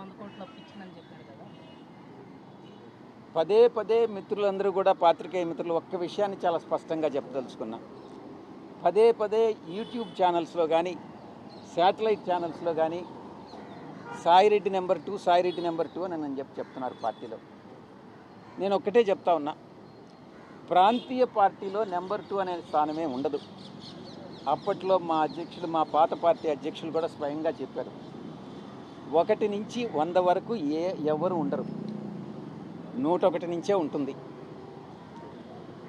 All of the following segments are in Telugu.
100 కోట్లు అప్పించిందని చెప్పారు కదా. పదే పదే మిత్రులందరూ కూడా పాత్రికేయ మిత్రులు ఒక్క విషయాన్ని చాలా స్పష్టంగా చెప్పదలుచుకున్నా. పదే పదే యూట్యూబ్ ఛానల్స్లో కానీ శాటిలైట్ ఛానల్స్లో కానీ సాయిరెడ్డి నెంబర్ 2 సాయిరెడ్డి నెంబర్ 2 అని చెప్తున్నారు పార్టీలో. నేను ఒక్కటే చెప్తా ఉన్నా, ప్రాంతీయ పార్టీలో నెంబర్ 2 అనే స్థానమే ఉండదు. అప్పట్లో మా అధ్యక్షులు, మా పాత పార్టీ అధ్యక్షులు కూడా స్వయంగా చెప్పారు, 1 నుంచి 100 వరకు ఎవరు ఉండరు, 101 నుంచే ఉంటుంది.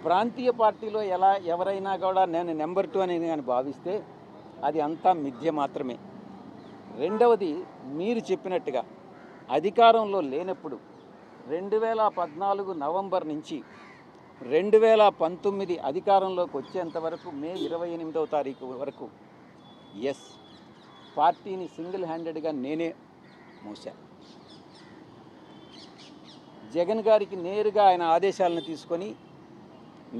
ప్రాంతీయ పార్టీలో ఎవరైనా కూడా నేను నెంబర్ 2 అని కానీ భావిస్తే అది అంతా మిథ్య మాత్రమే. రెండవది, మీరు చెప్పినట్టుగా అధికారంలో లేనప్పుడు 2014 నవంబర్ నుంచి 2019 అధికారంలోకి వచ్చేంత వరకు మే 28వ తారీఖు వరకు పార్టీని సింగిల్ హ్యాండెడ్గా నేనే మోసా. జగన్ గారికి నేరుగా ఆయన ఆదేశాలను తీసుకొని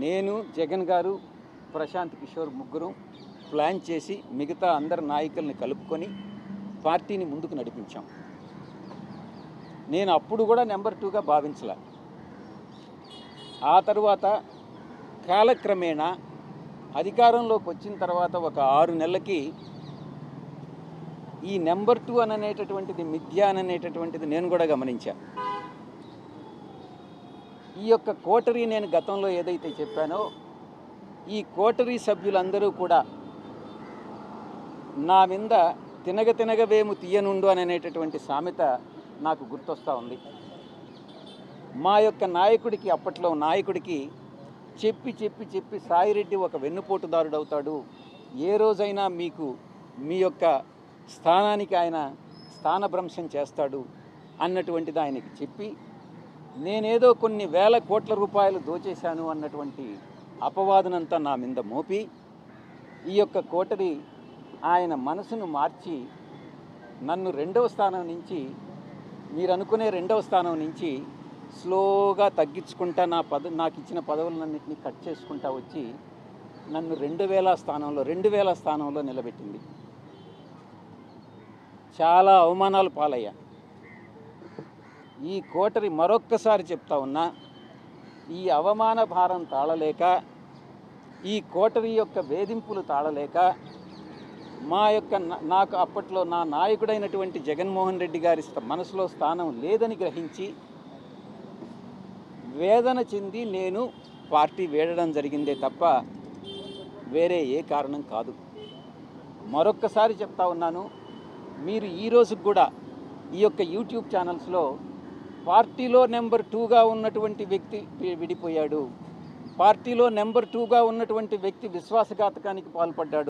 నేను, జగన్ గారు, ప్రశాంత్ కిషోర్ ముగ్గురు ప్లాన్ చేసి మిగతా అందరి నాయకుల్ని కలుపుకొని పార్టీని ముందుకు నడిపించాం. నేను అప్పుడు కూడా నెంబర్ 2గా భావించలే. ఆ తరువాత కాలక్రమేణా అధికారంలోకి వచ్చిన తర్వాత ఒక 6 నెలలకి ఈ నెంబర్ 2 అనేటటువంటిది మిథ్య అనేటటువంటిది నేను కూడా గమనించా. ఈ యొక్క కోటరీ నేను గతంలో ఏదైతే చెప్పానో, ఈ కోటరీ సభ్యులందరూ కూడా నా మీద తినగవేము తీయనుండు అనేటటువంటి సామెత నాకు గుర్తొస్తూ ఉంది. మా యొక్క నాయకుడికి, అప్పట్లో నాయకుడికి చెప్పి సాయిరెడ్డి ఒక వెన్నుపోటుదారుడు అవుతాడు, ఏ రోజైనా మీ యొక్క స్థానానికి ఆయన స్థానభ్రంశం చేస్తాడు అన్నటువంటిది ఆయనకి చెప్పి, నేనేదో కొన్ని వేల కోట్ల రూపాయలు దోచేశాను అన్నటువంటి అపవాదనంతా నా మీద మోపి, ఈ యొక్క కోటరీ ఆయన మనసును మార్చి నన్ను 2వ స్థానం నుంచి, మీరు అనుకునే 2వ స్థానం నుంచి స్లోగా తగ్గించుకుంటా నాకు ఇచ్చిన పదవులన్నింటినీ కట్ చేసుకుంటా వచ్చి నన్ను 2000 స్థానంలో నిలబెట్టింది. చాలా అవమానాలు పాలయ్యా. ఈ కోటరీ, మరొక్కసారి చెప్తా ఉన్నా, ఈ అవమాన భారం తాళలేక, ఈ కోటరీ యొక్క వేధింపులు తాళలేక, నాకు అప్పట్లో నా నాయకుడైనటువంటి జగన్మోహన్ రెడ్డి గారి మనసులో స్థానం లేదని గ్రహించి వేదన చెంది నేను పార్టీ వీడడం జరిగిందే తప్ప వేరే ఏ కారణం కాదు. మరొక్కసారి చెప్తా ఉన్నాను, మీరు ఈ రోజుకు కూడా ఈ యొక్క యూట్యూబ్ ఛానల్స్లో పార్టీలో నెంబర్ 2గా ఉన్నటువంటి వ్యక్తి విడిపోయాడు, పార్టీలో నెంబర్ 2గా ఉన్నటువంటి వ్యక్తి విశ్వాసఘాతకానికి పాల్పడ్డాడు